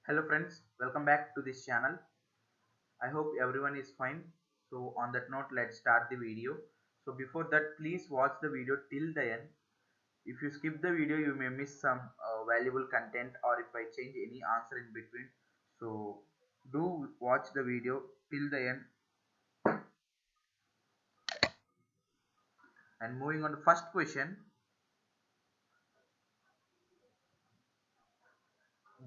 Hello friends, welcome back to this channel. I hope everyone is fine. So on that note, let's start the video. So before that, please watch the video till the end. If you skip the video, you may miss some valuable content, or if I change any answer in between. So do watch the video till the end. And moving on to first question,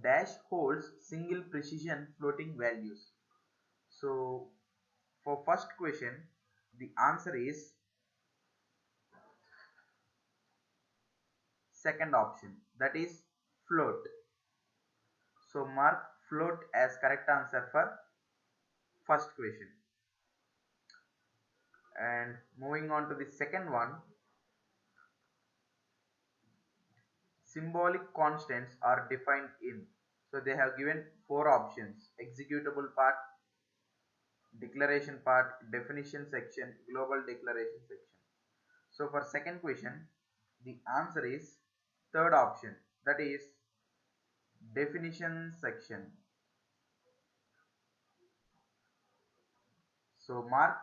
dash holds single precision floating values. So for first question, the answer is second option, that is float. So mark float as correct answer for first question. And moving on to the second one, symbolic constants are defined in. So they have given four options: executable part, declaration part, definition section, global declaration section. So for second question, the answer is third option, that is definition section. So mark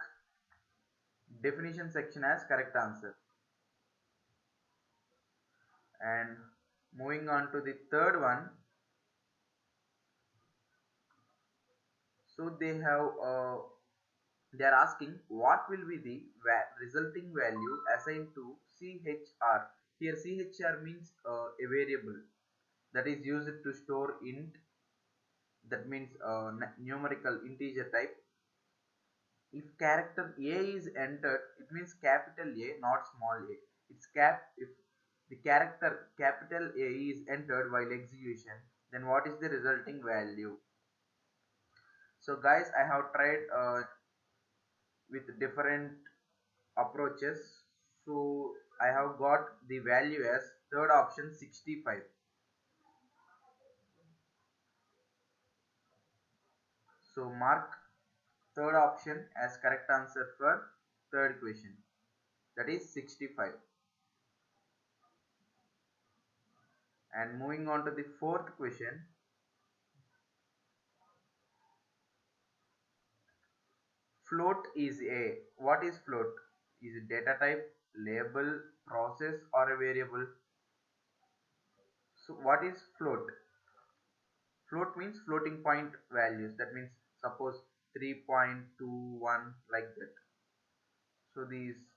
definition section as correct answer. And moving on to the third one, so they are asking what will be the resulting value assigned to chr. Here chr means a variable that is used to store int, that means numerical integer type. If character a is entered, it means capital A, not small a. It's cap if the character capital A is entered while execution, then what is the resulting value? So guys, I have tried with different approaches. So I have got the value as third option 65. So mark third option as correct answer for third question, that is 65. And moving on to the fourth question, float is a, what is float? Is it data type, label, process, or a variable? So what is float? Float means floating point values, that means suppose 3.21 like that. So these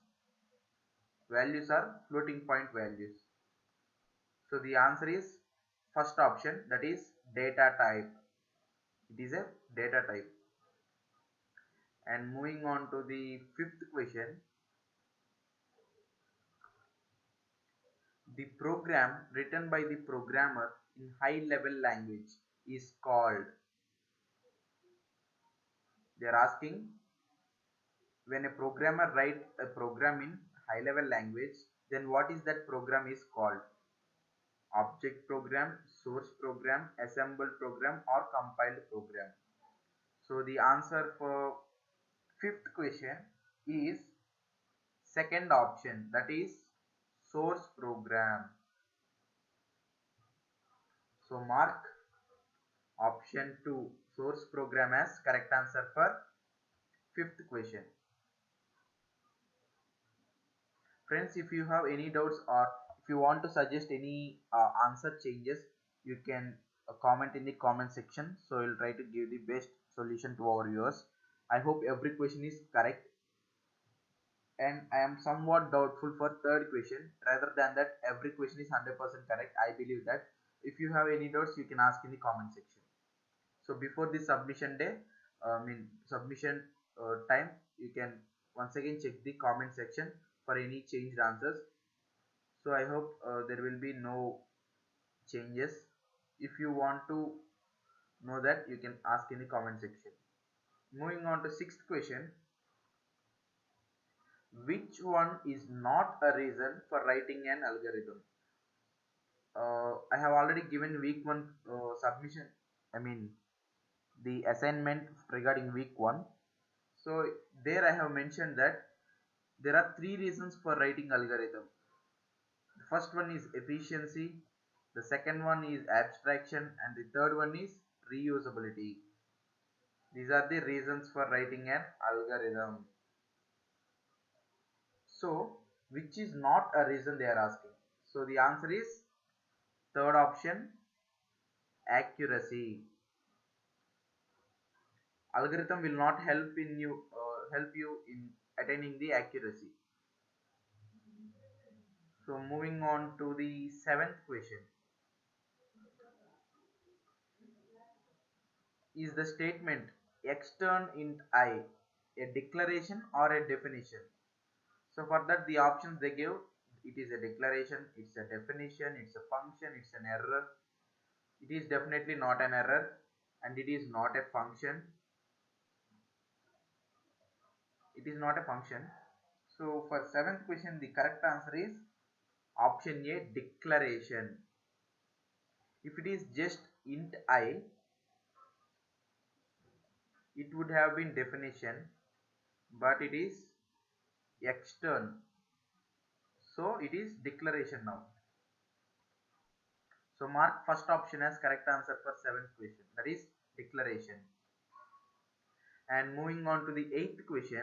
values are floating point values. So the answer is first option, that is data type. It is a data type. And moving on to the fifth question, the program written by the programmer in high level language is called. They are asking, when a programmer write a program in high level language, then what is that program is called? Object program, source program, assembled program, or compiled program? So the answer for fifth question is second option, that is source program. So mark option 2, source program, as correct answer for fifth question. Friends, if you have any doubts or if you want to suggest any answer changes, you can comment in the comment section. So we'll try to give the best solution to our viewers. I hope every question is correct, and I am somewhat doubtful for third question. Rather than that, every question is 100% correct. I believe that. If you have any doubts, you can ask in the comment section. So before the submission day, submission time, you can once again check the comment section for any changed answers. So I hope there will be no changes. If you want to know that, you can ask in the comment section. Moving on to sixth question, which one is not a reason for writing an algorithm? I have already given week 1 submission, I mean the assignment regarding week 1. So there I have mentioned that there are three reasons for writing algorithm. The first one is efficiency, the second one is abstraction, and the third one is reusability. These are the reasons for writing an algorithm. So, which is not a reason they are asking? So, the answer is third option, accuracy. Algorithm will not help you in attaining the accuracy. So, moving on to the seventh question. Is the statement extern int I a declaration or a definition? So for that the options they give, it is a declaration, it's a definition, it's a function, it's an error. It is definitely not an error and it is not a function. It is not a function. So for seventh question the correct answer is option A, declaration. If it is just int I, it would have been definition, but it is extern, so it is declaration now. So mark first option as correct answer for seventh question, that is declaration. And moving on to the eighth question,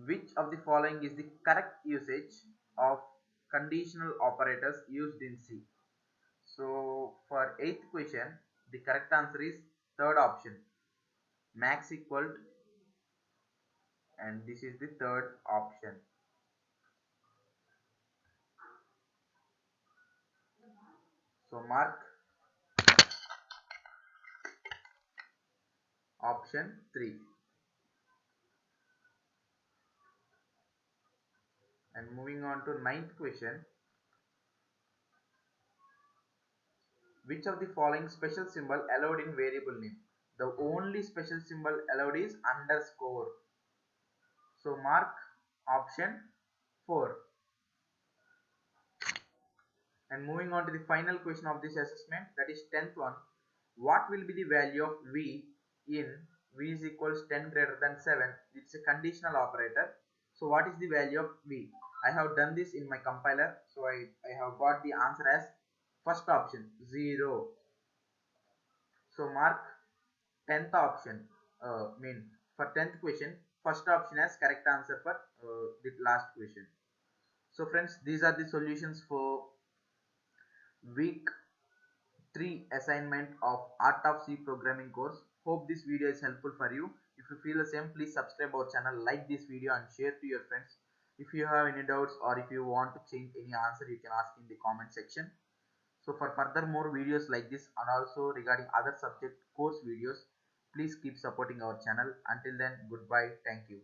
which of the following is the correct usage of conditional operators used in C? So for eighth question, the correct answer is third option, max equal, and this is the third option. So mark option 3. And moving on to ninth question, which of the following special symbol allowed in variable name? The only special symbol allowed is underscore. So mark option 4. And moving on to the final question of this assessment, that is 10th one. What will be the value of v in v is equals 10 greater than 7? It's a conditional operator. So what is the value of v? I have done this in my compiler. So I have got the answer as first option 0. So mark 10th option, for 10th question, first option as correct answer for the last question. So friends, these are the solutions for week 3 assignment of Art of C programming course. Hope this video is helpful for you. If you feel the same, please subscribe our channel, like this video and share to your friends. If you have any doubts or if you want to change any answer, you can ask in the comment section. So for further more videos like this and also regarding other subject course videos, please keep supporting our channel. Until then, goodbye. Thank you.